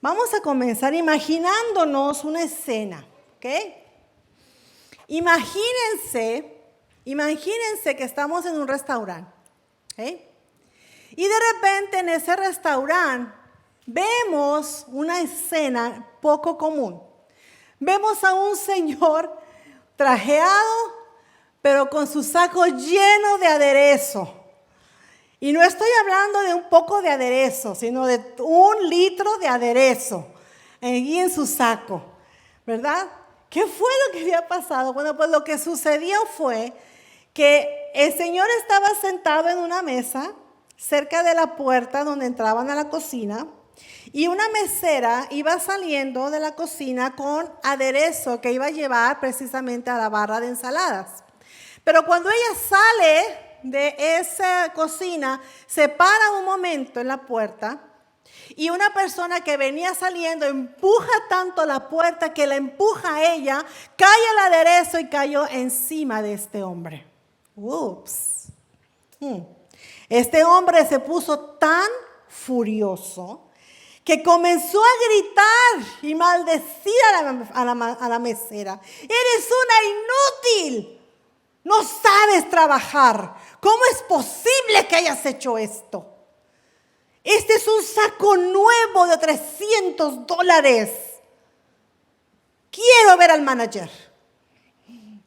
Vamos a comenzar imaginándonos una escena, ¿ok? Imagínense que estamos en un restaurante, ¿ok? Y de repente en ese restaurante vemos una escena poco común. Vemos a un señor trajeado, pero con su saco lleno de aderezo. Y no estoy hablando de un poco de aderezo, sino de 1 litro de aderezo allí en su saco, ¿verdad? ¿Qué fue lo que había pasado? Bueno, pues lo que sucedió fue que el señor estaba sentado en una mesa cerca de la puerta donde entraban a la cocina y una mesera iba saliendo de la cocina con aderezo que iba a llevar precisamente a la barra de ensaladas. Pero cuando ella sale de esa cocina, se para un momento en la puerta y una persona que venía saliendo empuja tanto la puerta que la empuja a ella, cae el aderezo y cayó encima de este hombre. Ups. Este hombre se puso tan furioso que comenzó a gritar y maldecir a la mesera. ¡Eres una inútil! No sabes trabajar. ¿Cómo es posible que hayas hecho esto? Este es un saco nuevo de $300. Quiero ver al manager.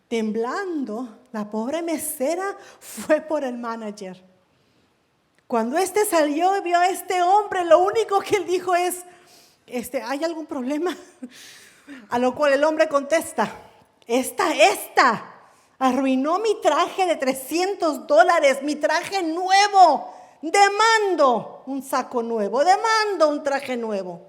Temblando, la pobre mesera fue por el manager. Cuando este salió y vio a este hombre, lo único que él dijo es, ¿hay algún problema? A lo cual el hombre contesta, esta arruinó mi traje de $300, mi traje nuevo. Demando un saco nuevo, demando un traje nuevo.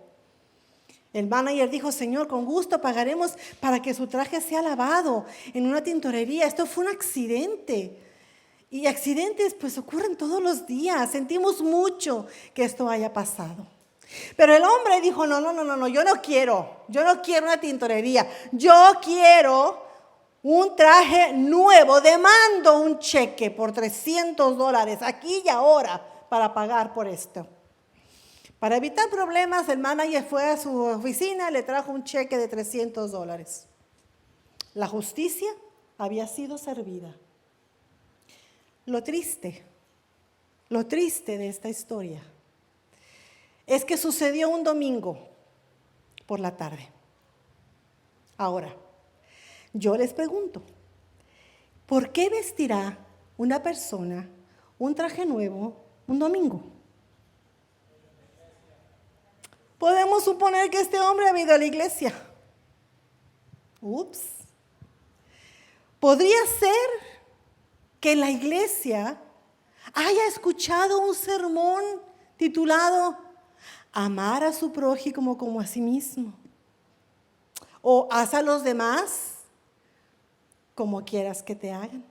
El manager dijo, señor, con gusto pagaremos para que su traje sea lavado en una tintorería. Esto fue un accidente. Y accidentes pues ocurren todos los días. Sentimos mucho que esto haya pasado. Pero el hombre dijo, no, yo no quiero una tintorería. Yo quiero un traje nuevo, demando un cheque por $300 aquí y ahora para pagar por esto. Para evitar problemas, el manager fue a su oficina y le trajo un cheque de $300. La justicia había sido servida. Lo triste de esta historia es que sucedió un domingo por la tarde. Ahora, yo les pregunto, ¿por qué vestirá una persona un traje nuevo un domingo? Podemos suponer que este hombre ha ido a la iglesia. Ups. Podría ser que la iglesia haya escuchado un sermón titulado Amar a su prójimo como a sí mismo. O haz a los demás como quieras que te hagan.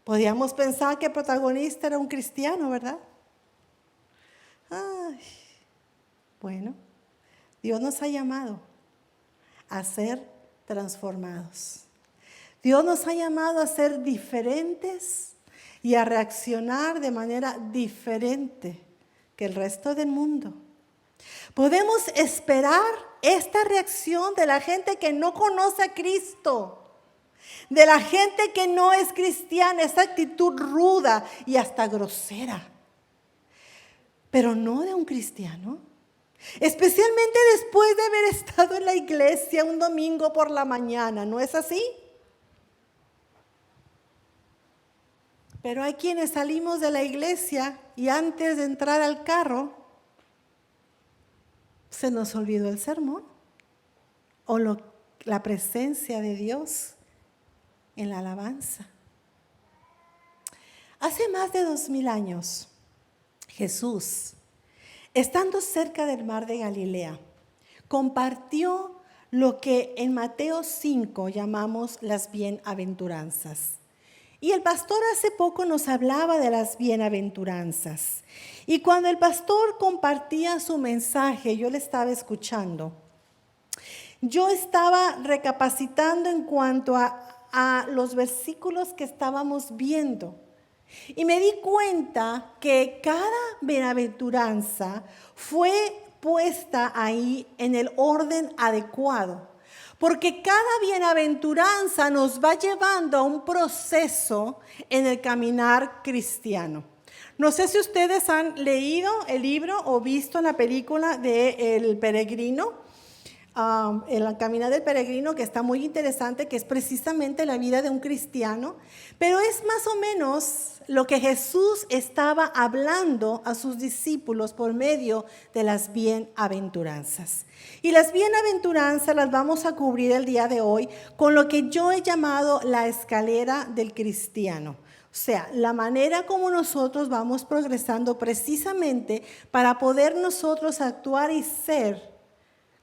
Podríamos pensar que el protagonista era un cristiano, ¿verdad? Bueno, Dios nos ha llamado a ser transformados. Dios nos ha llamado a ser diferentes y a reaccionar de manera diferente que el resto del mundo. Podemos esperar esta reacción de la gente que no conoce a Cristo, de la gente que no es cristiana, esa actitud ruda y hasta grosera, pero no de un cristiano. Especialmente después de haber estado en la iglesia un domingo por la mañana, ¿no es así? Pero hay quienes salimos de la iglesia y antes de entrar al carro, se nos olvidó el sermón o la presencia de Dios en la alabanza. Hace más de 2000 años, Jesús, estando cerca del mar de Galilea, compartió lo que en Mateo 5 llamamos las bienaventuranzas. Y el pastor hace poco nos hablaba de las bienaventuranzas. Y cuando el pastor compartía su mensaje, yo le estaba escuchando. Yo estaba recapacitando en cuanto a los versículos que estábamos viendo. Y me di cuenta que cada bienaventuranza fue puesta ahí en el orden adecuado. Porque cada bienaventuranza nos va llevando a un proceso en el caminar cristiano. No sé si ustedes han leído el libro o visto la película de El Peregrino, El Caminar del Peregrino, que está muy interesante, que es precisamente la vida de un cristiano, pero es más o menos lo que Jesús estaba hablando a sus discípulos por medio de las bienaventuranzas. Y las bienaventuranzas las vamos a cubrir el día de hoy con lo que yo he llamado la escalera del cristiano. O sea, la manera como nosotros vamos progresando precisamente para poder nosotros actuar y ser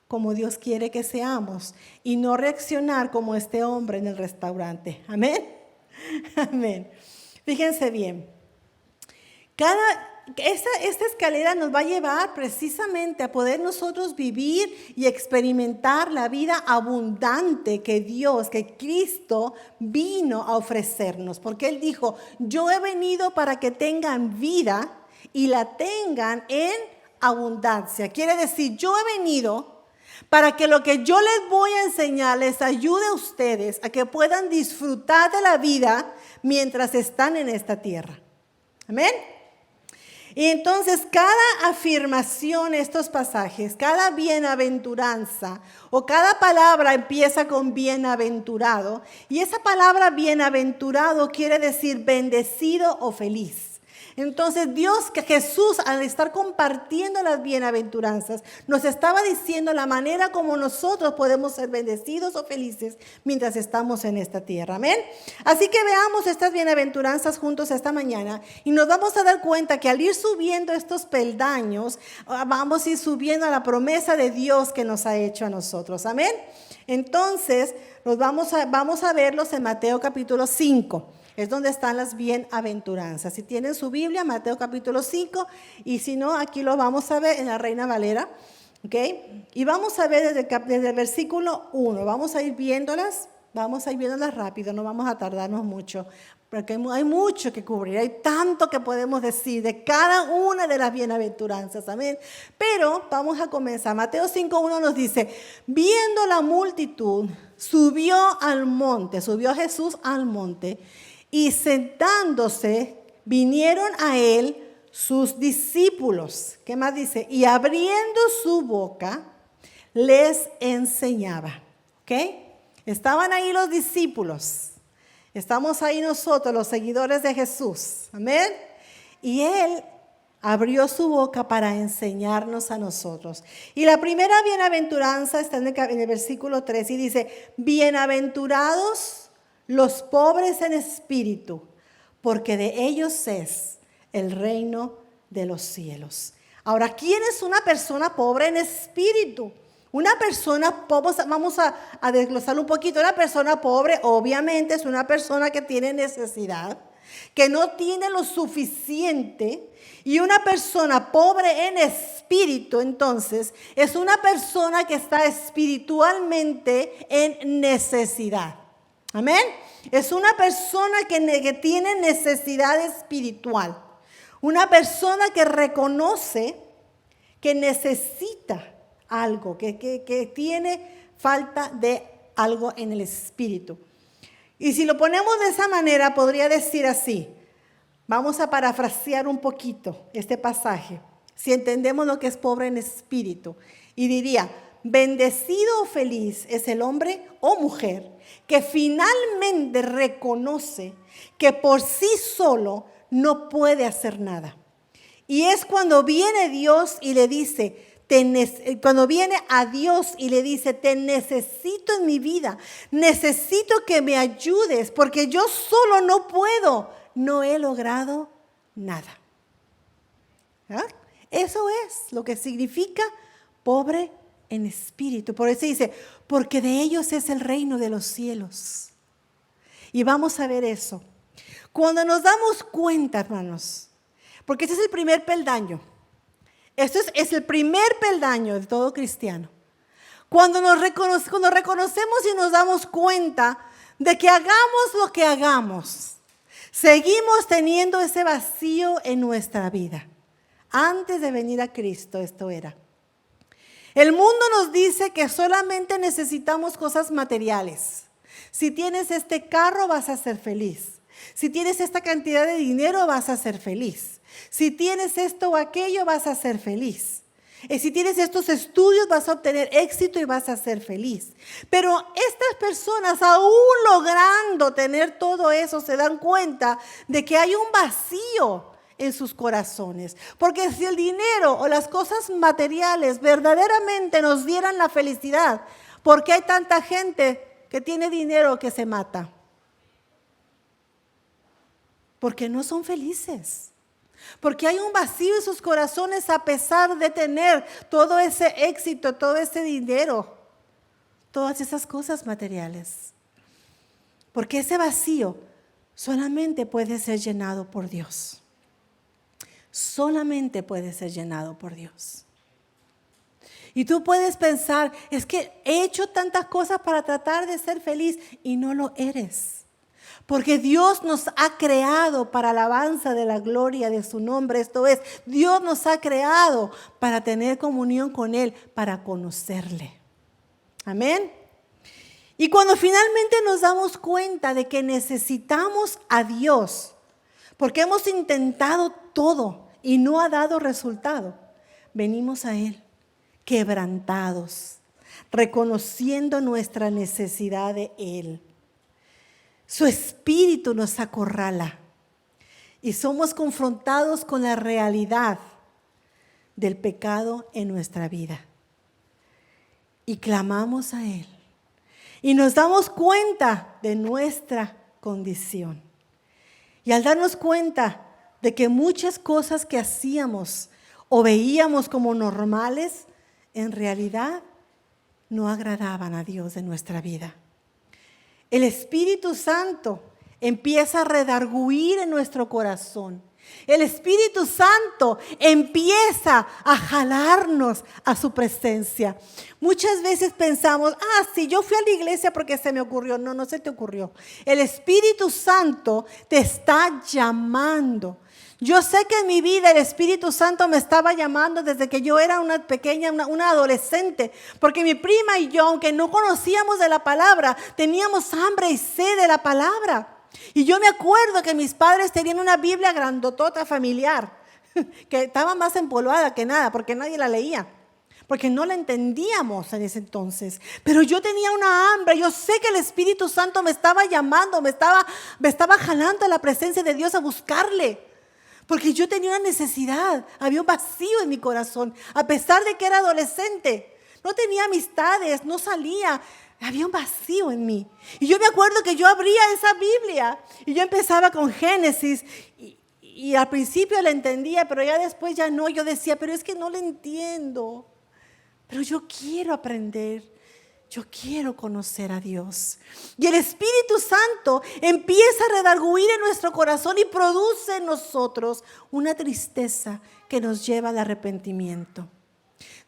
como Dios quiere que seamos y no reaccionar como este hombre en el restaurante. Amén. Amén. Fíjense bien. Esta escalera nos va a llevar precisamente a poder nosotros vivir y experimentar la vida abundante que Dios, que Cristo vino a ofrecernos. Porque Él dijo, yo he venido para que tengan vida y la tengan en abundancia. Quiere decir, yo he venido para que lo que yo les voy a enseñar les ayude a ustedes a que puedan disfrutar de la vida mientras están en esta tierra. Amén. Y entonces cada afirmación, estos pasajes, cada bienaventuranza o cada palabra empieza con bienaventurado. Y esa palabra bienaventurado quiere decir bendecido o feliz. Entonces Dios, que Jesús, al estar compartiendo las bienaventuranzas, nos estaba diciendo la manera como nosotros podemos ser bendecidos o felices mientras estamos en esta tierra. Amén. Así que veamos estas bienaventuranzas juntos esta mañana y nos vamos a dar cuenta que al ir subiendo estos peldaños, vamos a ir subiendo a la promesa de Dios que nos ha hecho a nosotros. Amén. Entonces, vamos a verlos en Mateo capítulo 5. Es donde están las bienaventuranzas. Si tienen su Biblia, Mateo capítulo 5, y si no, aquí lo vamos a ver en la Reina Valera. ¿Okay? Y vamos a ver desde el versículo 1. Vamos a ir viéndolas rápido, no vamos a tardarnos mucho, porque hay mucho que cubrir, hay tanto que podemos decir de cada una de las bienaventuranzas, amén. Pero vamos a comenzar. Mateo 5:1 nos dice, viendo la multitud, subió Jesús al monte, y sentándose, vinieron a él sus discípulos. ¿Qué más dice? Y abriendo su boca, les enseñaba. ¿Ok? Estaban ahí los discípulos. Estamos ahí nosotros, los seguidores de Jesús. Amén. Y él abrió su boca para enseñarnos a nosotros. Y la primera bienaventuranza está en el versículo 3 y dice, bienaventurados los pobres en espíritu, porque de ellos es el reino de los cielos. Ahora, ¿quién es una persona pobre en espíritu? Una persona, vamos a desglosarlo un poquito. Una persona pobre, obviamente, es una persona que tiene necesidad, que no tiene lo suficiente. Y una persona pobre en espíritu, entonces, es una persona que está espiritualmente en necesidad. Amén. Es una persona que tiene necesidad espiritual. Una persona que reconoce que necesita algo, que tiene falta de algo en el espíritu. Y si lo ponemos de esa manera, podría decir así. Vamos a parafrasear un poquito este pasaje. Si entendemos lo que es pobre en espíritu. Y diría, bendecido o feliz es el hombre o mujer que finalmente reconoce que por sí solo no puede hacer nada. Y es cuando viene Dios y le dice, cuando viene a Dios y le dice, te necesito en mi vida, necesito que me ayudes porque yo solo no puedo, no he logrado nada. ¿Ah? Eso es lo que significa pobre en espíritu. Por eso dice, porque de ellos es el reino de los cielos. Y vamos a ver eso. Cuando nos damos cuenta, hermanos, porque este es el primer peldaño. Esto es el primer peldaño de todo cristiano. Cuando reconocemos y nos damos cuenta de que hagamos lo que hagamos, seguimos teniendo ese vacío en nuestra vida. Antes de venir a Cristo esto era. El mundo nos dice que solamente necesitamos cosas materiales. Si tienes este carro vas a ser feliz. Si tienes esta cantidad de dinero vas a ser feliz. Si tienes esto o aquello vas a ser feliz. Si tienes estos estudios vas a obtener éxito y vas a ser feliz. Pero estas personas, aún logrando tener todo eso, se dan cuenta de que hay un vacío en sus corazones. Porque si el dinero o las cosas materiales verdaderamente nos dieran la felicidad, ¿por qué hay tanta gente que tiene dinero que se mata? Porque no son felices. Porque hay un vacío en sus corazones a pesar de tener todo ese éxito, todo ese dinero, todas esas cosas materiales. Porque ese vacío solamente puede ser llenado por Dios. Solamente puede ser llenado por Dios. Y tú puedes pensar, es que he hecho tantas cosas para tratar de ser feliz y no lo eres. Porque Dios nos ha creado para alabanza de la gloria de su nombre. Esto es, Dios nos ha creado para tener comunión con Él, para conocerle. Amén. Y cuando finalmente nos damos cuenta de que necesitamos a Dios, porque hemos intentado todo y no ha dado resultado, venimos a Él quebrantados, reconociendo nuestra necesidad de Él. Su espíritu nos acorrala y somos confrontados con la realidad del pecado en nuestra vida. Y clamamos a Él y nos damos cuenta de nuestra condición. Y al darnos cuenta de que muchas cosas que hacíamos o veíamos como normales, en realidad no agradaban a Dios en nuestra vida. El Espíritu Santo empieza a redarguir en nuestro corazón. El Espíritu Santo empieza a jalarnos a su presencia. Muchas veces pensamos, sí, yo fui a la iglesia porque se me ocurrió. No, no se te ocurrió. El Espíritu Santo te está llamando. Yo sé que en mi vida el Espíritu Santo me estaba llamando desde que yo era una pequeña, una adolescente. Porque mi prima y yo, aunque no conocíamos de la palabra, teníamos hambre y sed de la palabra. Y yo me acuerdo que mis padres tenían una Biblia grandotota familiar, que estaba más empolvada que nada, porque nadie la leía. Porque no la entendíamos en ese entonces. Pero yo tenía una hambre. Yo sé que el Espíritu Santo me estaba llamando, me estaba jalando a la presencia de Dios a buscarle. Porque yo tenía una necesidad, había un vacío en mi corazón, a pesar de que era adolescente. No tenía amistades, no salía, había un vacío en mí. Y yo me acuerdo que yo abría esa Biblia y yo empezaba con Génesis y al principio la entendía, pero ya después ya no. Yo decía, pero es que no la entiendo, pero yo quiero aprender. Yo quiero conocer a Dios. Y el Espíritu Santo empieza a redarguir en nuestro corazón y produce en nosotros una tristeza que nos lleva al arrepentimiento.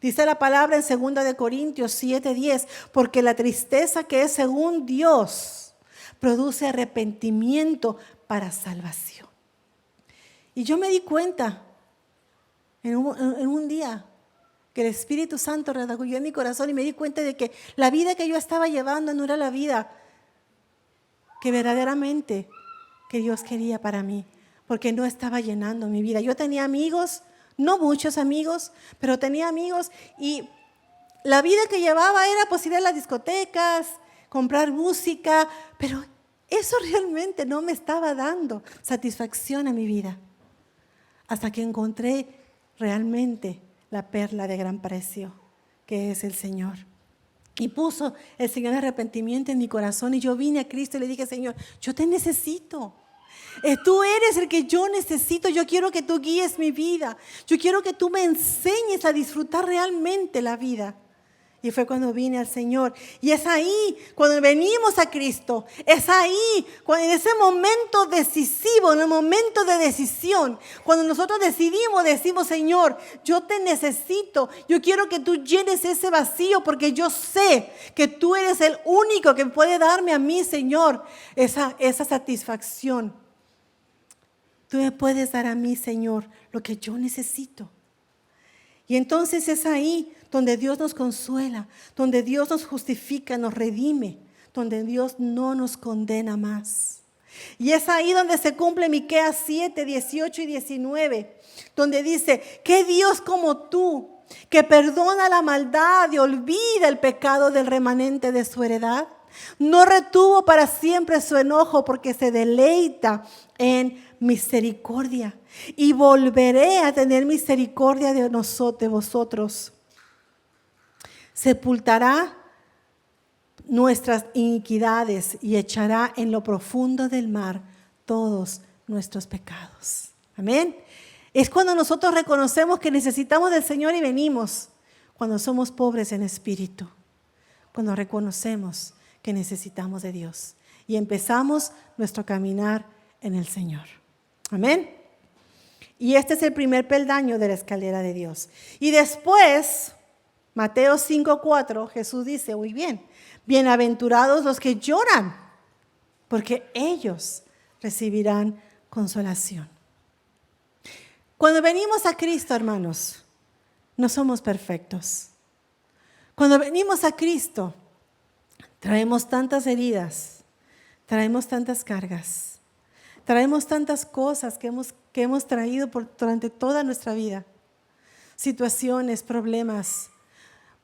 Dice la palabra en 2 Corintios 7:10, porque la tristeza que es según Dios produce arrepentimiento para salvación. Y yo me di cuenta en un día que el Espíritu Santo redarguyó en mi corazón y me di cuenta de que la vida que yo estaba llevando no era la vida que verdaderamente que Dios quería para mí, porque no estaba llenando mi vida. Yo tenía amigos, no muchos amigos, pero tenía amigos y la vida que llevaba era pues ir a las discotecas, comprar música, pero eso realmente no me estaba dando satisfacción a mi vida. Hasta que encontré realmente la perla de gran precio, que es el Señor. Y puso el Señor arrepentimiento en mi corazón y yo vine a Cristo y le dije, Señor, yo te necesito. Tú eres el que yo necesito. Yo quiero que tú guíes mi vida. Yo quiero que tú me enseñes a disfrutar realmente la vida. Y fue cuando vine al Señor. Y es ahí, cuando venimos a Cristo, es ahí, en ese momento decisivo, en el momento de decisión, cuando nosotros decimos, Señor, yo te necesito. Yo quiero que tú llenes ese vacío porque yo sé que tú eres el único que puede darme a mí, Señor, esa satisfacción. Tú me puedes dar a mí, Señor, lo que yo necesito. Y entonces es ahí donde Dios nos consuela, donde Dios nos justifica, nos redime, donde Dios no nos condena más. Y es ahí donde se cumple Miqueas 7, 18 y 19, donde dice: ¿qué Dios como tú, que perdona la maldad y olvida el pecado del remanente de su heredad? No retuvo para siempre su enojo, porque se deleita en misericordia. Y volveré a tener misericordia de vosotros. Sepultará nuestras iniquidades y echará en lo profundo del mar todos nuestros pecados. Amén. Es cuando nosotros reconocemos que necesitamos del Señor y venimos, cuando somos pobres en espíritu, cuando reconocemos que necesitamos de Dios y empezamos nuestro caminar en el Señor. Amén. Y este es el primer peldaño de la escalera de Dios. Y después, Mateo 5:4, Jesús dice: muy bien, bienaventurados los que lloran, porque ellos recibirán consolación. Cuando venimos a Cristo, hermanos, no somos perfectos. Cuando venimos a Cristo, traemos tantas heridas, traemos tantas cargas, traemos tantas cosas que hemos traído durante toda nuestra vida. Situaciones, problemas,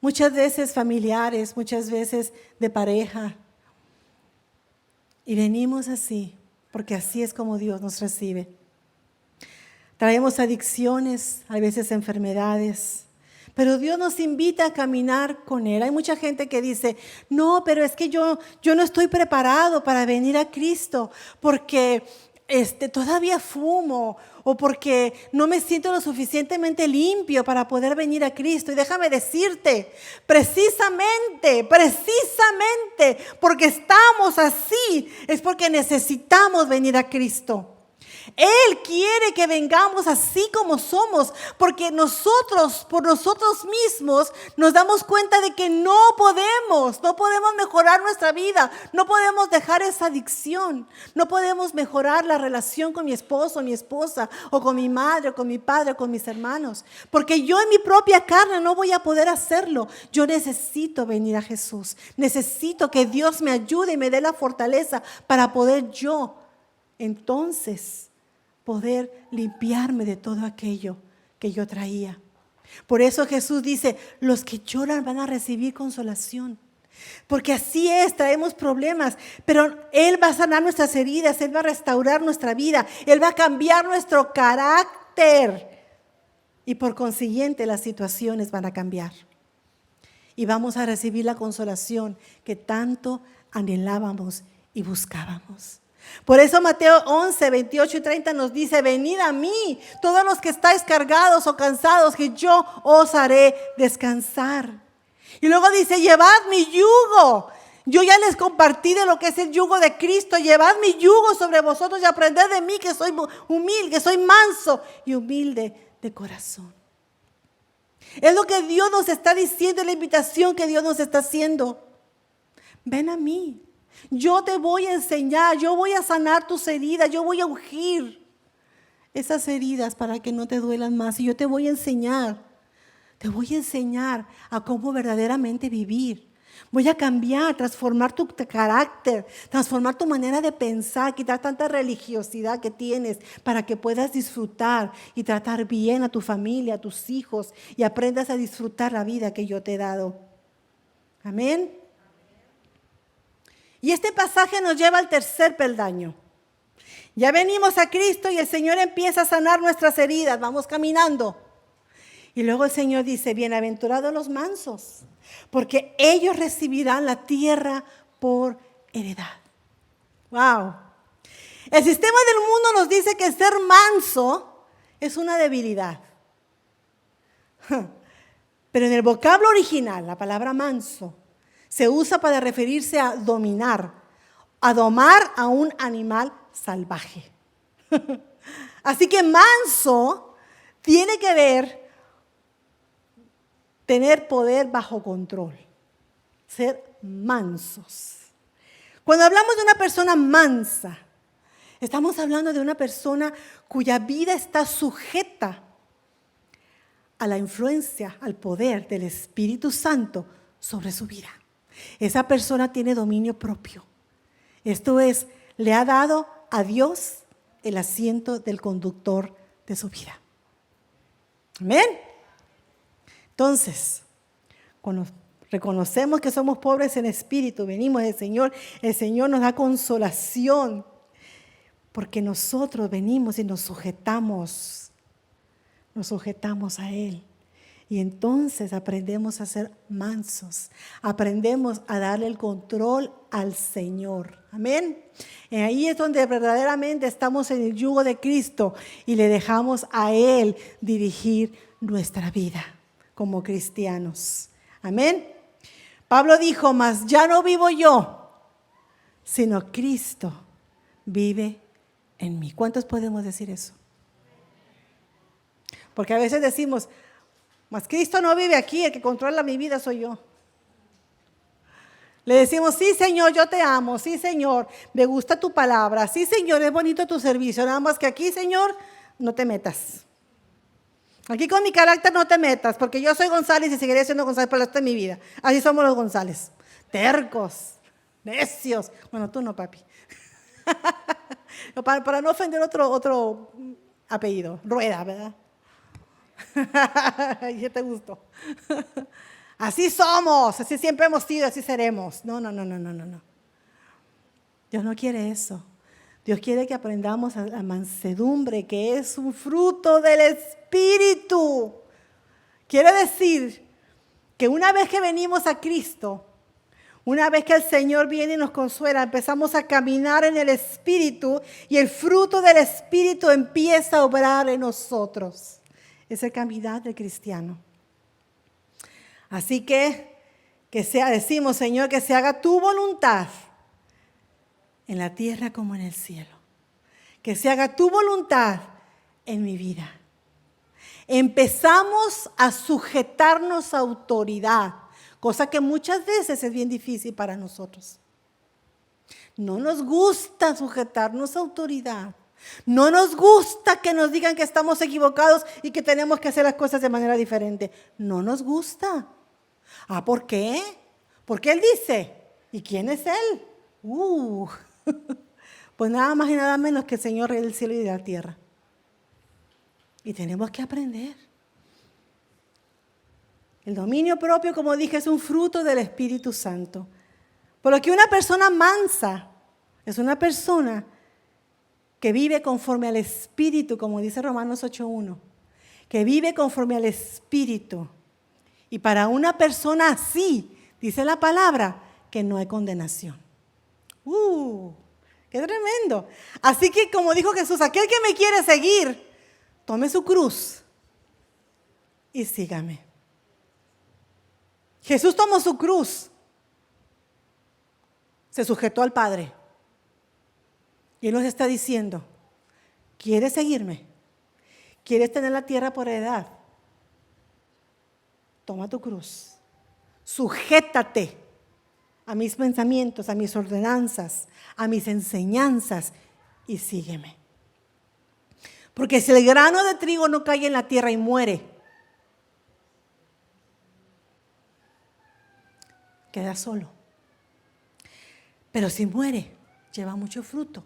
muchas veces familiares, muchas veces de pareja. Y venimos así, porque así es como Dios nos recibe. Traemos adicciones, a veces enfermedades, pero Dios nos invita a caminar con Él. Hay mucha gente que dice: no, pero es que yo no estoy preparado para venir a Cristo porque todavía fumo, o porque no me siento lo suficientemente limpio para poder venir a Cristo. Y déjame decirte, precisamente porque estamos así, es porque necesitamos venir a Cristo. Él quiere que vengamos así como somos, porque nosotros, por nosotros mismos, nos damos cuenta de que no podemos mejorar nuestra vida, no podemos dejar esa adicción, no podemos mejorar la relación con mi esposo, mi esposa, o con mi madre, o con mi padre, o con mis hermanos, porque yo en mi propia carne no voy a poder hacerlo. Yo necesito venir a Jesús, necesito que Dios me ayude y me dé la fortaleza para poder yo, entonces, poder limpiarme de todo aquello que yo traía. Por eso Jesús dice: los que lloran van a recibir consolación. Porque así es, traemos problemas, pero Él va a sanar nuestras heridas, Él va a restaurar nuestra vida, Él va a cambiar nuestro carácter. Y por consiguiente las situaciones van a cambiar. Y vamos a recibir la consolación que tanto anhelábamos y buscábamos. Por eso Mateo 11, 28 y 30 nos dice: venid a mí, todos los que estáis cargados o cansados, que yo os haré descansar. Y luego dice: llevad mi yugo. Yo ya les compartí de lo que es el yugo de Cristo. Llevad mi yugo sobre vosotros y aprended de mí, que soy humilde, que soy manso y humilde de corazón. Es lo que Dios nos está diciendo, la invitación que Dios nos está haciendo. Ven a mí. Yo te voy a enseñar, yo voy a sanar tus heridas, yo voy a ungir esas heridas para que no te duelan más. Y yo te voy a enseñar a cómo verdaderamente vivir. Voy a cambiar, transformar tu carácter, transformar tu manera de pensar, quitar tanta religiosidad que tienes para que puedas disfrutar y tratar bien a tu familia, a tus hijos, y aprendas a disfrutar la vida que yo te he dado. Amén. Y este pasaje nos lleva al tercer peldaño. Ya venimos a Cristo y el Señor empieza a sanar nuestras heridas. Vamos caminando. Y luego el Señor dice: bienaventurados los mansos, porque ellos recibirán la tierra por heredad. Wow. El sistema del mundo nos dice que ser manso es una debilidad. Pero en el vocablo original, la palabra manso se usa para referirse a dominar, a domar a un animal salvaje. Así que manso tiene que ver tener poder bajo control, ser mansos. Cuando hablamos de una persona mansa, estamos hablando de una persona cuya vida está sujeta a la influencia, al poder del Espíritu Santo sobre su vida. Esa persona tiene dominio propio. Esto es, le ha dado a Dios el asiento del conductor de su vida. Amén. Entonces, cuando reconocemos que somos pobres en espíritu, venimos del Señor, el Señor nos da consolación, porque nosotros venimos y nos sujetamos a Él. Y entonces aprendemos a ser mansos, aprendemos a darle el control al Señor. Amén. Ahí es donde verdaderamente estamos en el yugo de Cristo y le dejamos a Él dirigir nuestra vida como cristianos. Amén. Pablo dijo, mas ya no vivo yo, sino Cristo vive en mí. ¿Cuántos podemos decir eso? Porque a veces decimos, mas Cristo no vive aquí, el que controla mi vida soy yo. Le decimos, sí Señor, yo te amo, sí Señor, me gusta tu palabra, sí Señor, es bonito tu servicio, nada más que aquí Señor, no te metas. Aquí con mi carácter no te metas, porque yo soy González y seguiré siendo González por el resto de mi vida. Así somos los González, tercos, necios. Bueno, tú no, papi. Para no ofender otro apellido, Rueda, ¿verdad? Ya te gustó. Así somos, así siempre hemos sido, así seremos. No. Dios no quiere eso. Dios quiere que aprendamos a la mansedumbre, que es un fruto del Espíritu. Quiere decir que una vez que venimos a Cristo, una vez que el Señor viene y nos consuela, empezamos a caminar en el Espíritu y el fruto del Espíritu empieza a obrar en nosotros. Esa es la calidad del cristiano. Así que decimos, Señor, que se haga tu voluntad en la tierra como en el cielo. Que se haga tu voluntad en mi vida. Empezamos a sujetarnos a autoridad, cosa que muchas veces es bien difícil para nosotros. No nos gusta sujetarnos a autoridad. No nos gusta que nos digan que estamos equivocados y que tenemos que hacer las cosas de manera diferente. No nos gusta. ¿Por qué? Porque Él dice. ¿Y quién es Él? Pues nada más y nada menos que el Señor del cielo y de la tierra. Y tenemos que aprender. El dominio propio, como dije, es un fruto del Espíritu Santo. Por lo que una persona mansa es una persona que vive conforme al Espíritu, como dice Romanos 8:1, que vive conforme al Espíritu. Y para una persona así, dice la palabra, que no hay condenación. ¡Qué tremendo! Así que, como dijo Jesús, aquel que me quiere seguir, tome su cruz y sígame. Jesús tomó su cruz, se sujetó al Padre. Y Él nos está diciendo, ¿quieres seguirme? ¿Quieres tener la tierra por heredad? Toma tu cruz, sujétate a mis pensamientos, a mis ordenanzas, a mis enseñanzas y sígueme. Porque si el grano de trigo no cae en la tierra y muere, queda solo. Pero si muere, lleva mucho fruto.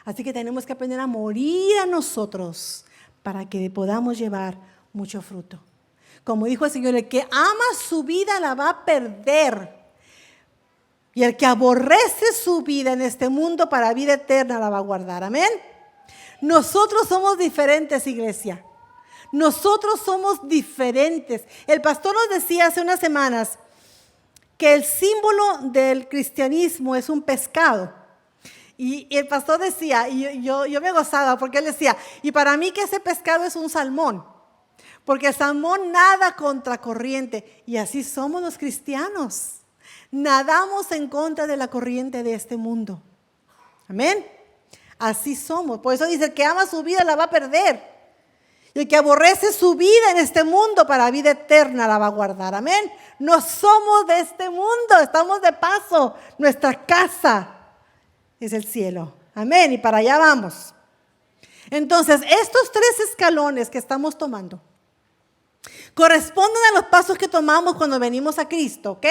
Así que tenemos que aprender a morir a nosotros para que podamos llevar mucho fruto. Como dijo el Señor, el que ama su vida la va a perder. Y el que aborrece su vida en este mundo para vida eterna la va a guardar. Amén. Nosotros somos diferentes, iglesia. Nosotros somos diferentes. El pastor nos decía hace unas semanas que el símbolo del cristianismo es un pescado. Y el pastor decía, y yo me gozaba porque él decía, y para mí que ese pescado es un salmón. Porque el salmón nada contra corriente. Y así somos los cristianos. Nadamos en contra de la corriente de este mundo. Amén. Así somos. Por eso dice, el que ama su vida la va a perder. Y el que aborrece su vida en este mundo para vida eterna la va a guardar. Amén. No somos de este mundo, estamos de paso. Nuestra casa es el cielo. Amén. Y para allá vamos. Entonces, estos 3 escalones que estamos tomando, Corresponden a los pasos que tomamos cuando venimos a Cristo, ¿ok?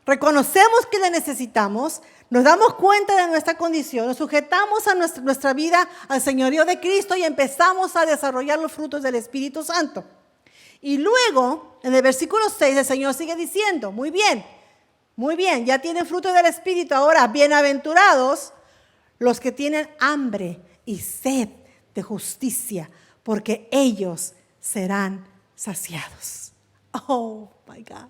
Reconocemos que le necesitamos, nos damos cuenta de nuestra condición, nos sujetamos a nuestra vida al señorío de Cristo y empezamos a desarrollar los frutos del Espíritu Santo. Y luego, en el versículo 6, el Señor sigue diciendo, muy bien, ya tienen fruto del Espíritu. Ahora, bienaventurados los que tienen hambre y sed de justicia, porque ellos serán saciados. Oh, my God.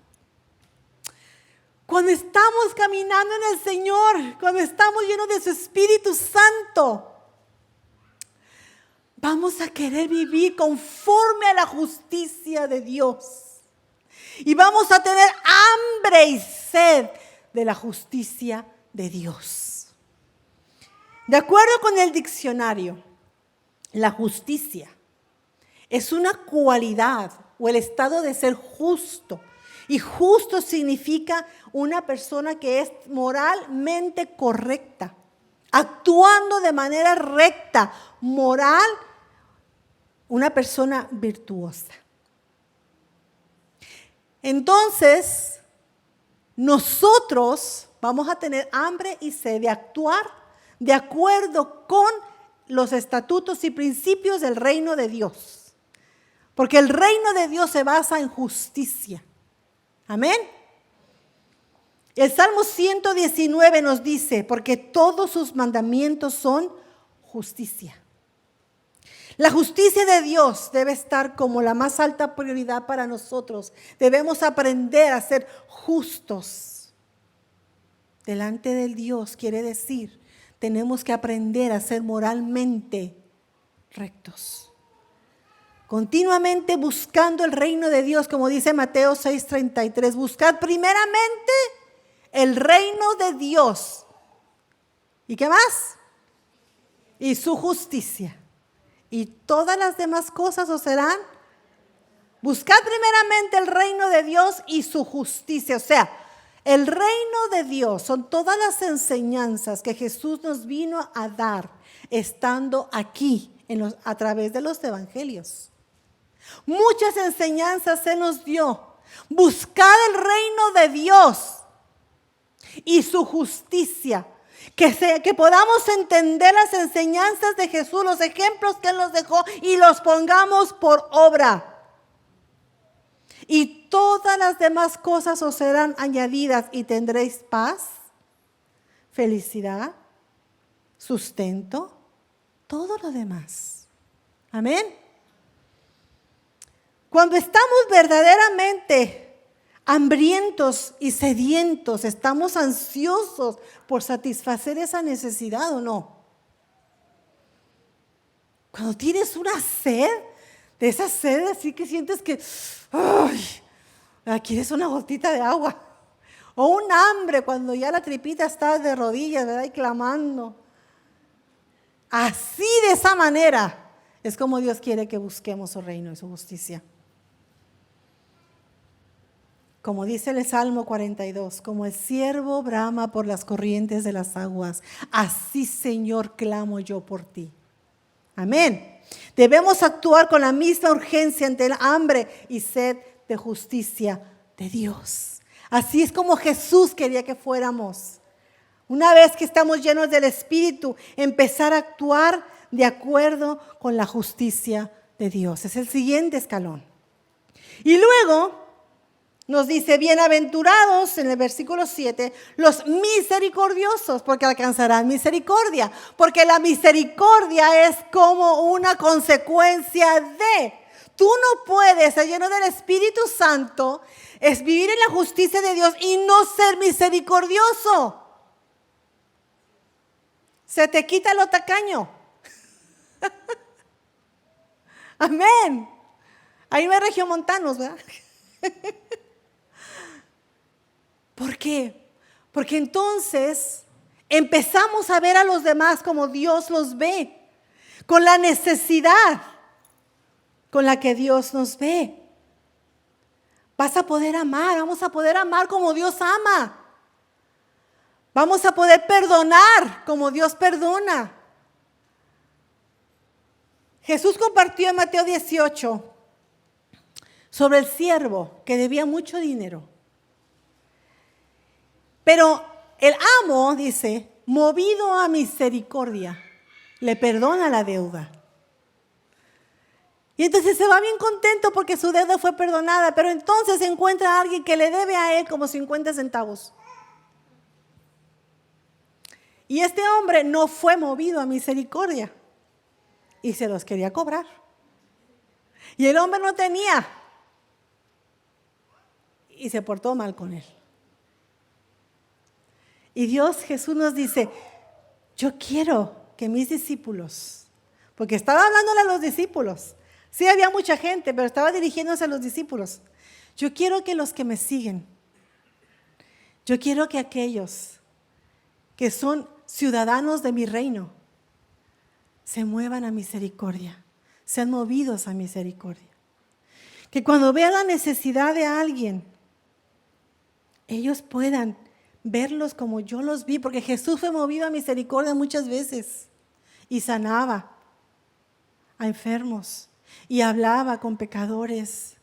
Cuando estamos caminando en el Señor, cuando estamos llenos de su Espíritu Santo, vamos a querer vivir conforme a la justicia de Dios. Y vamos a tener hambre y sed de la justicia de Dios. De acuerdo con el diccionario, la justicia es una cualidad o el estado de ser justo. Y justo significa una persona que es moralmente correcta, actuando de manera recta, moral, una persona virtuosa. Entonces, nosotros vamos a tener hambre y sed de actuar de acuerdo con los estatutos y principios del reino de Dios. Porque el reino de Dios se basa en justicia. Amén. El Salmo 119 nos dice, porque todos sus mandamientos son justicia. La justicia de Dios debe estar como la más alta prioridad para nosotros. Debemos aprender a ser justos delante del Dios. Quiere decir, tenemos que aprender a ser moralmente rectos. Continuamente buscando el reino de Dios, como dice Mateo 6:33. Buscad primeramente el reino de Dios. ¿Y qué más? Y su justicia. Y todas las demás cosas os serán. Buscad primeramente el reino de Dios y su justicia. O sea, el reino de Dios son todas las enseñanzas que Jesús nos vino a dar estando aquí a través de los evangelios. Muchas enseñanzas se nos dio. Buscad el reino de Dios y su justicia. Que podamos entender las enseñanzas de Jesús, los ejemplos que Él nos dejó y los pongamos por obra. Y todas las demás cosas os serán añadidas y tendréis paz, felicidad, sustento, todo lo demás. Amén. Cuando estamos verdaderamente hambrientos y sedientos, estamos ansiosos por satisfacer esa necesidad, ¿o no? Cuando tienes una sed, de esa sed así que sientes que quieres una gotita de agua, o un hambre cuando ya la tripita está de rodillas, ¿verdad? Y clamando. Así, de esa manera es como Dios quiere que busquemos su reino y su justicia. Como dice el Salmo 42, como el ciervo brama por las corrientes de las aguas, así, Señor, clamo yo por ti. Amén. Debemos actuar con la misma urgencia ante el hambre y sed de justicia de Dios. Así es como Jesús quería que fuéramos. Una vez que estamos llenos del Espíritu, empezar a actuar de acuerdo con la justicia de Dios. Es el siguiente escalón. Y luego nos dice, bienaventurados, en el versículo 7, los misericordiosos, porque alcanzarán misericordia. Porque la misericordia es como una consecuencia de. Tú no puedes ser lleno del Espíritu Santo, es vivir en la justicia de Dios y no ser misericordioso. Se te quita lo tacaño. Amén. Ahí me regiomontanos, ¿verdad? ¿Por qué? Porque entonces empezamos a ver a los demás como Dios los ve, con la necesidad con la que Dios nos ve. Vas a poder amar, vamos a poder amar como Dios ama. Vamos a poder perdonar como Dios perdona. Jesús compartió en Mateo 18 sobre el siervo que debía mucho dinero. Pero el amo, dice, movido a misericordia, le perdona la deuda. Y entonces se va bien contento porque su deuda fue perdonada, pero entonces encuentra a alguien que le debe a él como 50 centavos. Y este hombre no fue movido a misericordia y se los quería cobrar. Y el hombre no tenía y se portó mal con él. Y Dios, Jesús nos dice, yo quiero que mis discípulos, porque estaba hablándole a los discípulos, sí había mucha gente, pero estaba dirigiéndose a los discípulos. Yo quiero que los que me siguen, yo quiero que aquellos que son ciudadanos de mi reino se muevan a misericordia, sean movidos a misericordia. Que cuando vean la necesidad de alguien, ellos puedan verlos como yo los vi, porque Jesús fue movido a misericordia muchas veces y sanaba a enfermos y hablaba con pecadores.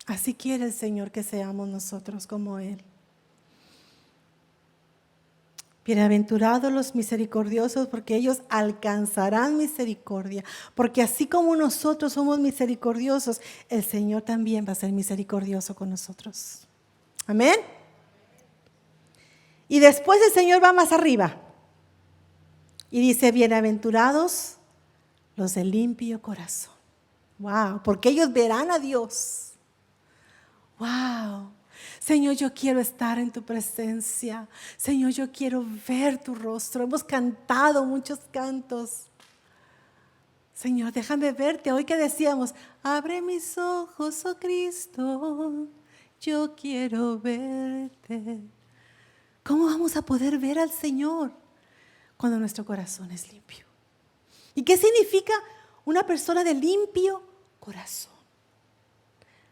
Así quiere el Señor que seamos nosotros como Él. Bienaventurados los misericordiosos, porque ellos alcanzarán misericordia. Porque así como nosotros somos misericordiosos, el Señor también va a ser misericordioso con nosotros. Amén. Y después el Señor va más arriba y dice, bienaventurados los de limpio corazón. Wow, porque ellos verán a Dios. Wow. Señor, yo quiero estar en tu presencia. Señor, yo quiero ver tu rostro. Hemos cantado muchos cantos. Señor, déjame verte. Hoy que decíamos, abre mis ojos, oh Cristo, yo quiero verte. ¿Cómo vamos a poder ver al Señor cuando nuestro corazón es limpio? ¿Y qué significa una persona de limpio corazón?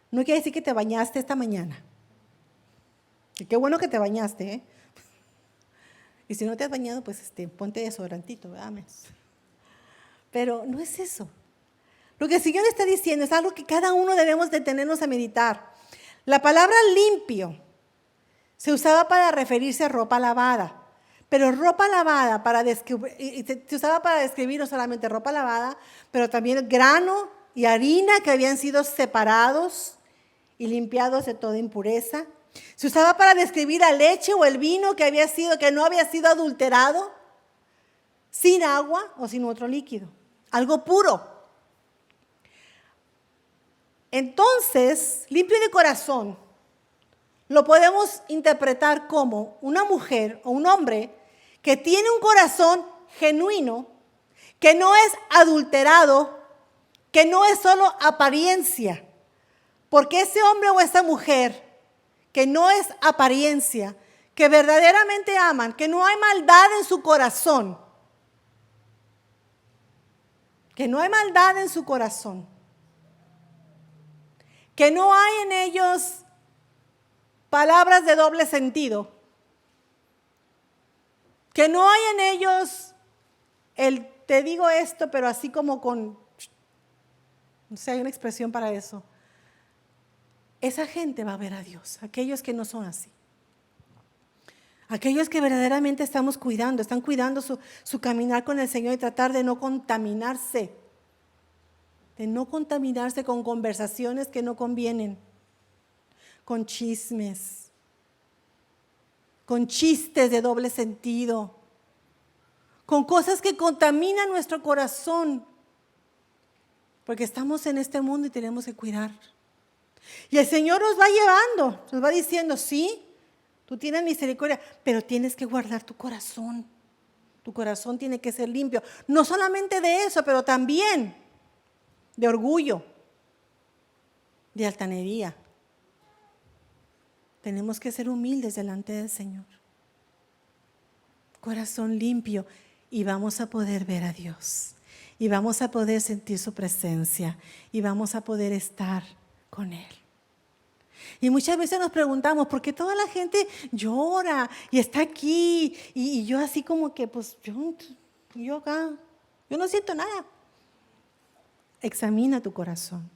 No quiere decir que te bañaste esta mañana. Y qué bueno que te bañaste, ¿eh? Y si no te has bañado, pues ponte desodorantito, ¿verdad? Pero no es eso. Lo que el Señor está diciendo es algo que cada uno debemos detenernos a meditar. La palabra limpio se usaba para referirse a ropa lavada. Pero ropa lavada se usaba para describir no solamente ropa lavada, pero también grano y harina que habían sido separados y limpiados de toda impureza. Se usaba para describir la leche o el vino que no había sido adulterado, sin agua o sin otro líquido, algo puro. Entonces, limpio de corazón lo podemos interpretar como una mujer o un hombre que tiene un corazón genuino, que no es adulterado, que no es solo apariencia. Porque ese hombre o esa mujer que no es apariencia, que verdaderamente aman, que no hay maldad en su corazón, que no hay maldad en su corazón, que no hay en ellos palabras de doble sentido, que no hay en ellos el te digo esto, pero así como con, no sé, hay una expresión para eso. Esa gente va a ver a Dios, aquellos que no son así. Aquellos que verdaderamente están cuidando su caminar con el Señor y tratar de no contaminarse con conversaciones que no convienen, con chismes, con chistes de doble sentido, con cosas que contaminan nuestro corazón, porque estamos en este mundo y tenemos que cuidar. Y el Señor nos va llevando, nos va diciendo, sí, tú tienes misericordia, pero tienes que guardar tu corazón. Tu corazón tiene que ser limpio. No solamente de eso, pero también de orgullo, de altanería. Tenemos que ser humildes delante del Señor. Corazón limpio y vamos a poder ver a Dios. Y vamos a poder sentir su presencia. Y vamos a poder estar con Él. Y muchas veces nos preguntamos, ¿por qué toda la gente llora y está aquí? Y yo así como que, pues yo acá, yo no siento nada. Examina tu corazón.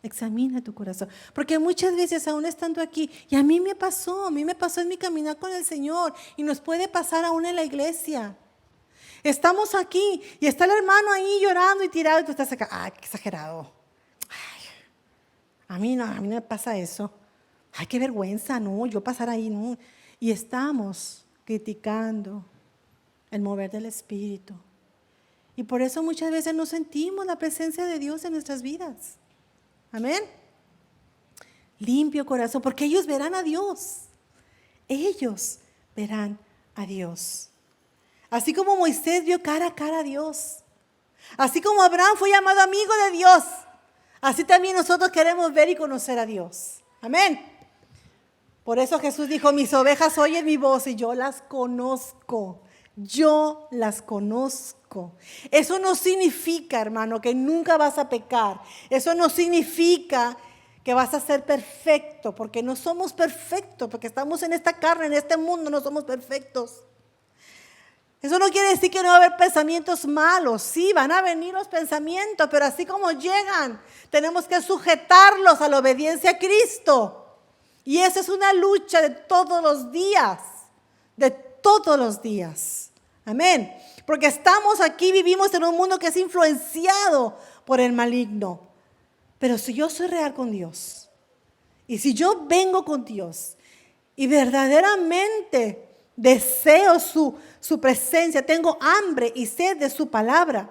Examina tu corazón. Porque muchas veces aún estando aquí, y a mí me pasó en mi caminar con el Señor, y nos puede pasar aún en la iglesia. Estamos aquí y está el hermano ahí llorando y tirado y tú estás acá. Ay, qué exagerado. Ay, a mí no me pasa eso. Ay, qué vergüenza, no, yo pasar ahí, no. Y estamos criticando el mover del Espíritu. Y por eso muchas veces no sentimos la presencia de Dios en nuestras vidas. Amén. Limpio corazón, porque ellos verán a Dios. Ellos verán a Dios. Así como Moisés vio cara a cara a Dios. Así como Abraham fue llamado amigo de Dios. Así también nosotros queremos ver y conocer a Dios. Amén. Por eso Jesús dijo, mis ovejas oyen mi voz y yo las conozco. Yo las conozco. Eso no significa, hermano, que nunca vas a pecar. Eso no significa que vas a ser perfecto, porque no somos perfectos, porque estamos en esta carne, en este mundo, no somos perfectos. Eso no quiere decir que no va a haber pensamientos malos. Sí, van a venir los pensamientos, pero así como llegan, tenemos que sujetarlos a la obediencia a Cristo. Y esa es una lucha de todos los días, de todos los días. Amén. Porque estamos aquí, vivimos en un mundo que es influenciado por el maligno. Pero si yo soy real con Dios, y si yo vengo con Dios, y verdaderamente deseo su presencia, tengo hambre y sed de su palabra,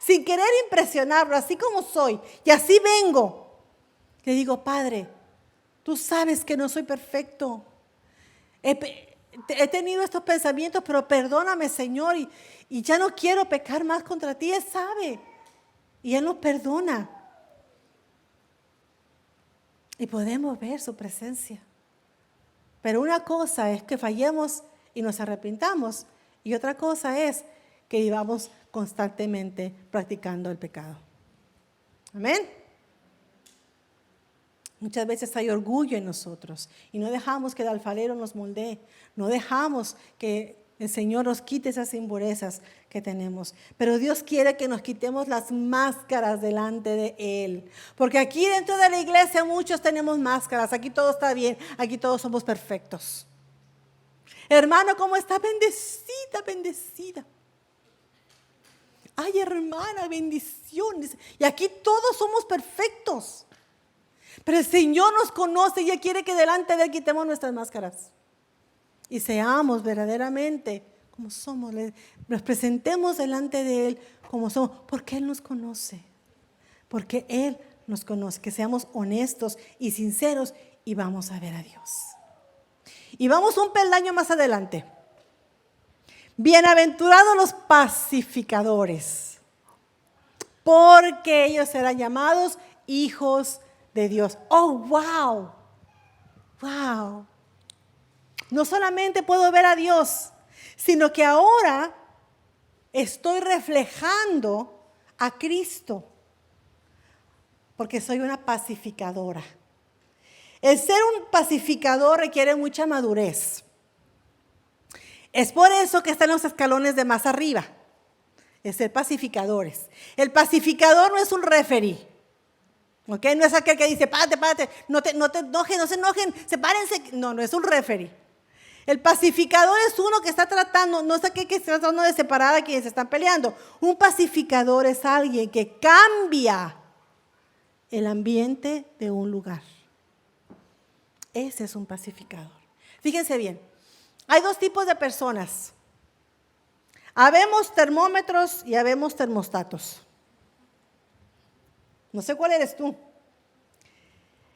sin querer impresionarlo, así como soy, y así vengo, le digo, Padre, tú sabes que no soy perfecto, he tenido estos pensamientos, pero perdóname, Señor, y ya no quiero pecar más contra ti. Él sabe, y Él nos perdona, y podemos ver su presencia. Pero una cosa es que fallemos y nos arrepintamos, y otra cosa es que vivamos constantemente practicando el pecado. Amén. Muchas veces hay orgullo en nosotros y no dejamos que el alfarero nos moldee, no dejamos que el Señor nos quite esas impurezas que tenemos. Pero Dios quiere que nos quitemos las máscaras delante de Él. Porque aquí dentro de la iglesia muchos tenemos máscaras, aquí todo está bien, aquí todos somos perfectos. Hermano, ¿cómo está? Bendecida, bendecida. Ay, hermana, bendiciones. Y aquí todos somos perfectos. Pero el Señor nos conoce y Él quiere que delante de Él quitemos nuestras máscaras. Y seamos verdaderamente como somos. Nos presentemos delante de Él como somos. Porque Él nos conoce. Porque Él nos conoce. Que seamos honestos y sinceros y vamos a ver a Dios. Y vamos un peldaño más adelante. Bienaventurados los pacificadores, porque ellos serán llamados hijos de Dios. Oh, wow. Wow. No solamente puedo ver a Dios, sino que ahora estoy reflejando a Cristo, porque soy una pacificadora. El ser un pacificador requiere mucha madurez. Es por eso que están los escalones de más arriba. Es ser pacificadores. El pacificador no es un referee. ¿Ok? No es aquel que dice, párate, no te enojen, no se enojen, sepárense. No, no es un referee. El pacificador es uno que está tratando, no es aquel que está tratando de separar a quienes se están peleando. Un pacificador es alguien que cambia el ambiente de un lugar. Ese es un pacificador. Fíjense bien, hay dos tipos de personas. Habemos termómetros y habemos termostatos. No sé cuál eres tú.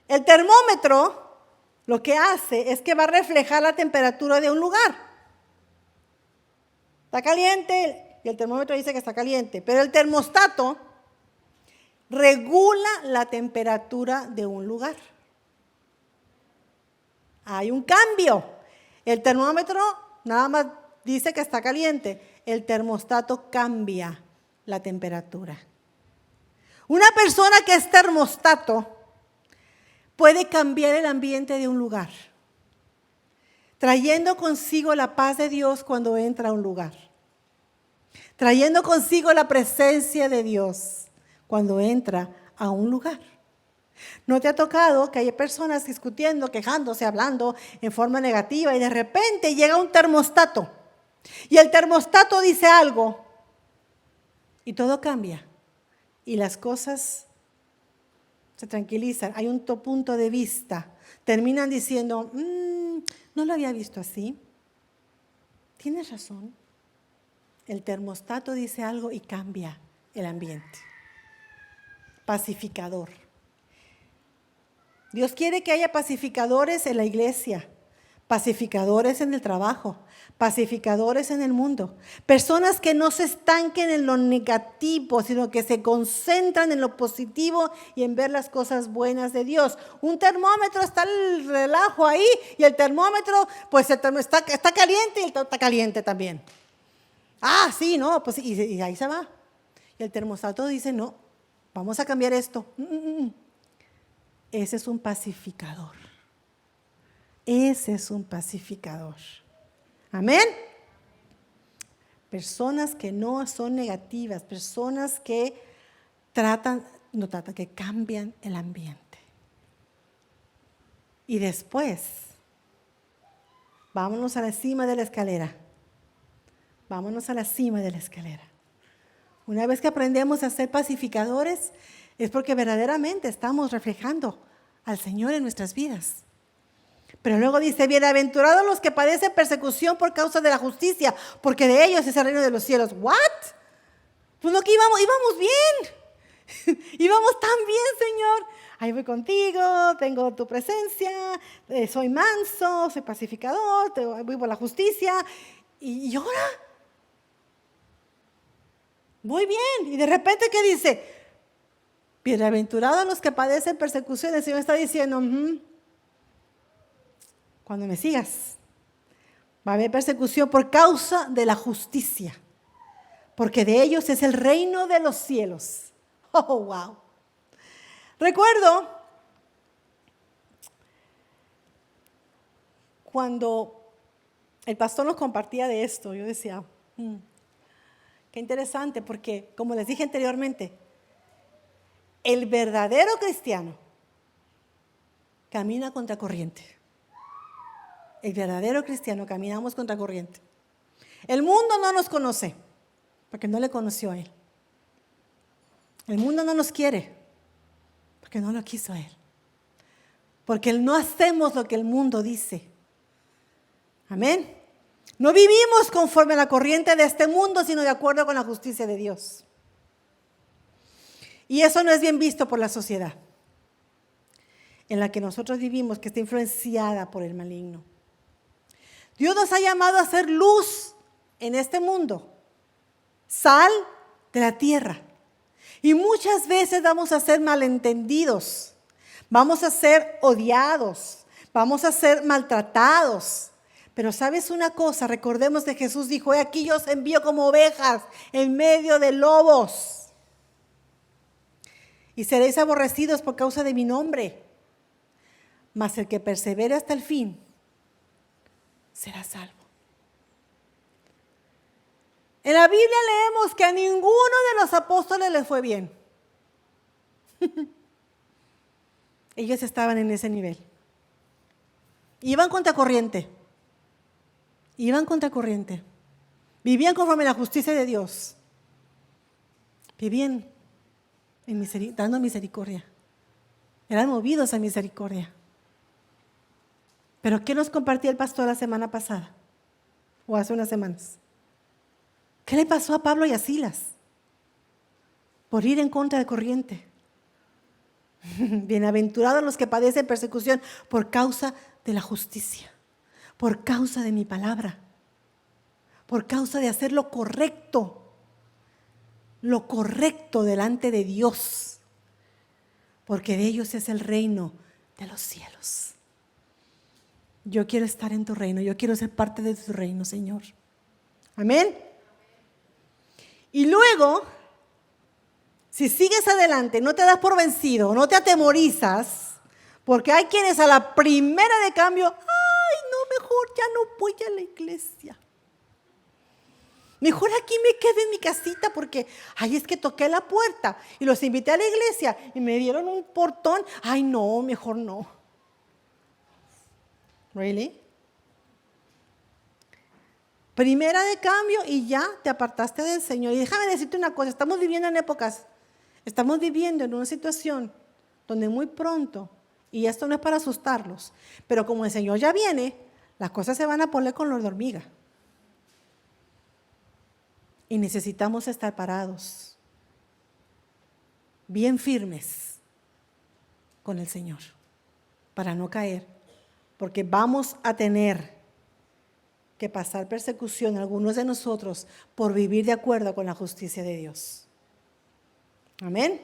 El termómetro lo que hace es que va a reflejar la temperatura de un lugar. Está caliente y el termómetro dice que está caliente, pero el termostato regula la temperatura de un lugar. Hay un cambio. El termómetro nada más dice que está caliente. El termostato cambia la temperatura. Una persona que es termostato puede cambiar el ambiente de un lugar, trayendo consigo la paz de Dios cuando entra a un lugar, trayendo consigo la presencia de Dios cuando entra a un lugar. ¿No te ha tocado que haya personas discutiendo, quejándose, hablando en forma negativa y de repente llega un termostato y el termostato dice algo y todo cambia y las cosas se tranquilizan? Hay un punto de vista. Terminan diciendo, no lo había visto así. Tienes razón. El termostato dice algo y cambia el ambiente. Pacificador. Dios quiere que haya pacificadores en la iglesia, pacificadores en el trabajo, pacificadores en el mundo. Personas que no se estanquen en lo negativo, sino que se concentran en lo positivo y en ver las cosas buenas de Dios. Un termómetro, está el relajo ahí y el termómetro, pues está caliente y está caliente también. Ah, sí, no, pues y ahí se va. Y el termostato dice, no, vamos a cambiar esto. Ese es un pacificador. Ese es un pacificador. Amén. Personas que no son negativas, personas que que cambian el ambiente. Y después, vámonos a la cima de la escalera. Vámonos a la cima de la escalera. Una vez que aprendemos a ser pacificadores, es porque verdaderamente estamos reflejando al Señor en nuestras vidas. Pero luego dice, bienaventurados los que padecen persecución por causa de la justicia, porque de ellos es el reino de los cielos. ¿What? Pues no, que íbamos bien. Íbamos tan bien, Señor. Ahí voy contigo, tengo tu presencia, soy manso, soy pacificador, voy por la justicia. ¿Y ahora? Voy bien. Y de repente, ¿qué dice? Bienaventurados los que padecen persecución. El Señor está diciendo, cuando me sigas, va a haber persecución por causa de la justicia, porque de ellos es el reino de los cielos. Oh, wow. Recuerdo cuando el pastor nos compartía de esto, yo decía, qué interesante, porque como les dije anteriormente, el verdadero cristiano camina contra corriente. El verdadero cristiano caminamos contra corriente. El mundo no nos conoce, porque no le conoció a Él. El mundo no nos quiere, porque no lo quiso a Él. Porque no hacemos lo que el mundo dice. Amén. No vivimos conforme a la corriente de este mundo, sino de acuerdo con la justicia de Dios. Y eso no es bien visto por la sociedad en la que nosotros vivimos, que está influenciada por el maligno. Dios nos ha llamado a ser luz en este mundo, sal de la tierra. Y muchas veces vamos a ser malentendidos, vamos a ser odiados, vamos a ser maltratados. Pero ¿sabes una cosa? Recordemos que Jesús dijo, he aquí yo os envío como ovejas en medio de lobos. Y seréis aborrecidos por causa de mi nombre. Mas el que persevere hasta el fin será salvo. En la Biblia leemos que a ninguno de los apóstoles les fue bien. Ellos estaban en ese nivel. Iban contra corriente. Iban contra corriente. Vivían conforme a la justicia de Dios. Vivían dando misericordia. Eran movidos a misericordia. Pero ¿qué nos compartía el pastor la semana pasada? O hace unas semanas. ¿Qué le pasó a Pablo y a Silas? Por ir en contra de corriente. Bienaventurados los que padecen persecución por causa de la justicia. Por causa de mi palabra. Por causa de hacer lo correcto. Lo correcto delante de Dios. Porque de ellos es el reino de los cielos. Yo quiero estar en tu reino, yo quiero ser parte de tu reino, Señor. Amén. Y luego, si sigues adelante, no te das por vencido, no te atemorizas, porque hay quienes a la primera de cambio, ay, no, mejor ya no voy a la iglesia. Mejor aquí me quedo en mi casita porque, ay, es que toqué la puerta y los invité a la iglesia y me dieron un portón. Ay, no, mejor no. ¿Really? Primera de cambio y ya te apartaste del Señor. Y déjame decirte una cosa, estamos viviendo en una situación donde muy pronto, y esto no es para asustarlos, pero como el Señor ya viene, las cosas se van a poner color de hormiga. Y necesitamos estar parados, bien firmes con el Señor, para no caer, porque vamos a tener que pasar persecución algunos de nosotros por vivir de acuerdo con la justicia de Dios. Amén.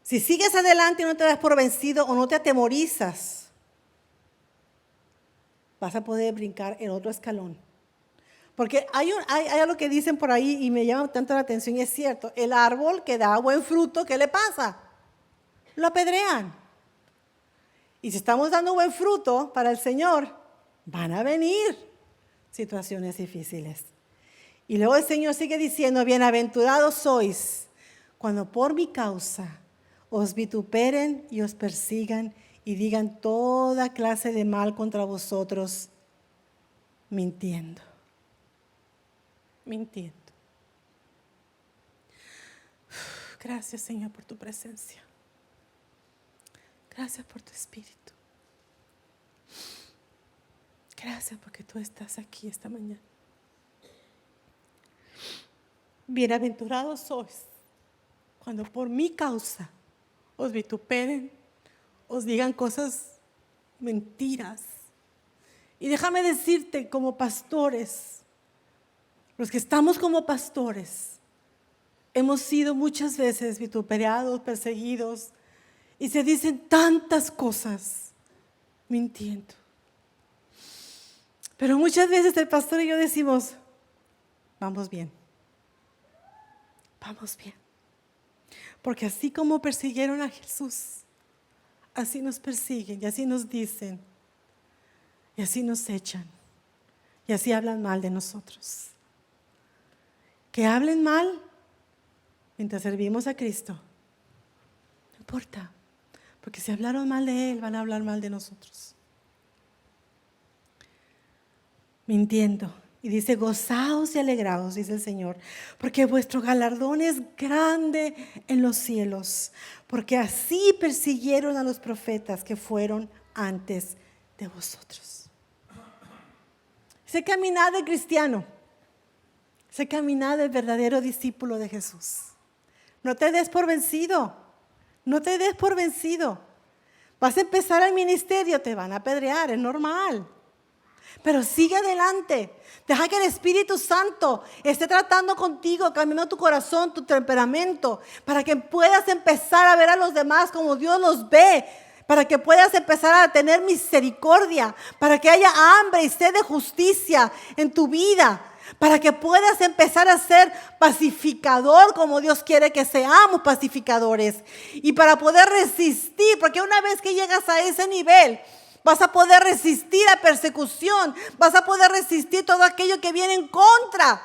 Si sigues adelante y no te das por vencido o no te atemorizas, vas a poder brincar en otro escalón. Porque hay algo que dicen por ahí y me llama tanto la atención y es cierto. El árbol que da buen fruto, ¿qué le pasa? Lo apedrean. Y si estamos dando buen fruto para el Señor, van a venir situaciones difíciles. Y luego el Señor sigue diciendo, bienaventurados sois cuando por mi causa os vituperen y os persigan y digan toda clase de mal contra vosotros, mintiendo. Gracias, Señor, por tu presencia. Gracias por tu Espíritu. Gracias porque tú estás aquí esta mañana. Bienaventurados sois cuando por mi causa os vituperen, os digan cosas mentiras. Y déjame decirte, como pastores, los que estamos como pastores, hemos sido muchas veces vituperados, perseguidos, y se dicen tantas cosas mintiendo. Pero muchas veces el pastor y yo decimos, vamos bien. Porque así como persiguieron a Jesús, así nos persiguen y así nos dicen, y así nos echan, y así hablan mal de nosotros. Que hablen mal mientras servimos a Cristo, no importa, porque si hablaron mal de Él, van a hablar mal de nosotros. Mintiendo. Y dice, gozaos y alegraos, dice el Señor, porque vuestro galardón es grande en los cielos, porque así persiguieron a los profetas que fueron antes de vosotros. Ese caminar del cristiano, ese caminar del verdadero discípulo de Jesús. No te des por vencido, Vas a empezar el ministerio, te van a apedrear, es normal. Pero sigue adelante. Deja que el Espíritu Santo esté tratando contigo, cambiando tu corazón, tu temperamento, para que puedas empezar a ver a los demás como Dios los ve, para que puedas empezar a tener misericordia, para que haya hambre y sed de justicia en tu vida, para que puedas empezar a ser pacificador como Dios quiere que seamos pacificadores, y para poder resistir, porque una vez que llegas a ese nivel, vas a poder resistir a persecución. Vas a poder resistir todo aquello que viene en contra.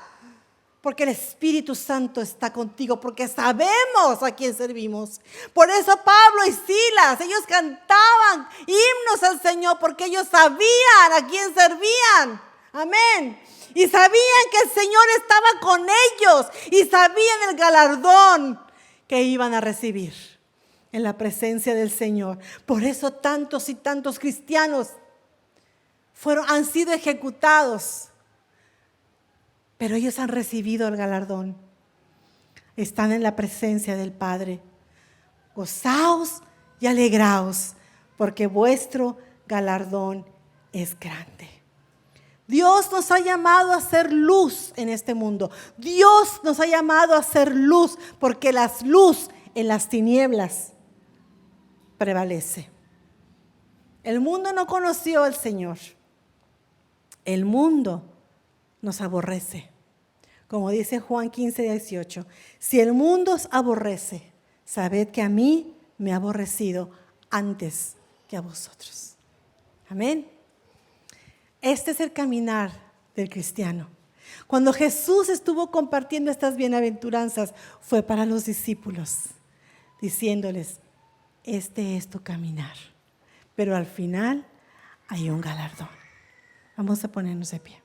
Porque el Espíritu Santo está contigo. Porque sabemos a quién servimos. Por eso Pablo y Silas, ellos cantaban himnos al Señor. Porque ellos sabían a quién servían. Amén. Y sabían que el Señor estaba con ellos. Y sabían el galardón que iban a recibir en la presencia del Señor. Por eso tantos y tantos cristianos han sido ejecutados, pero ellos han recibido el galardón. Están en la presencia del Padre. Gozaos y alegraos, porque vuestro galardón es grande. Dios nos ha llamado a ser luz en este mundo. Dios nos ha llamado a ser luz, porque la luz en las tinieblas prevalece. El mundo no conoció al Señor. El mundo nos aborrece. Como dice Juan 15:18, si el mundo os aborrece, sabed que a mí me ha aborrecido antes que a vosotros. Amén. Este es el caminar del cristiano. Cuando Jesús estuvo compartiendo estas bienaventuranzas, fue para los discípulos, diciéndoles, este es tu caminar. Pero al final hay un galardón. Vamos a ponernos de pie.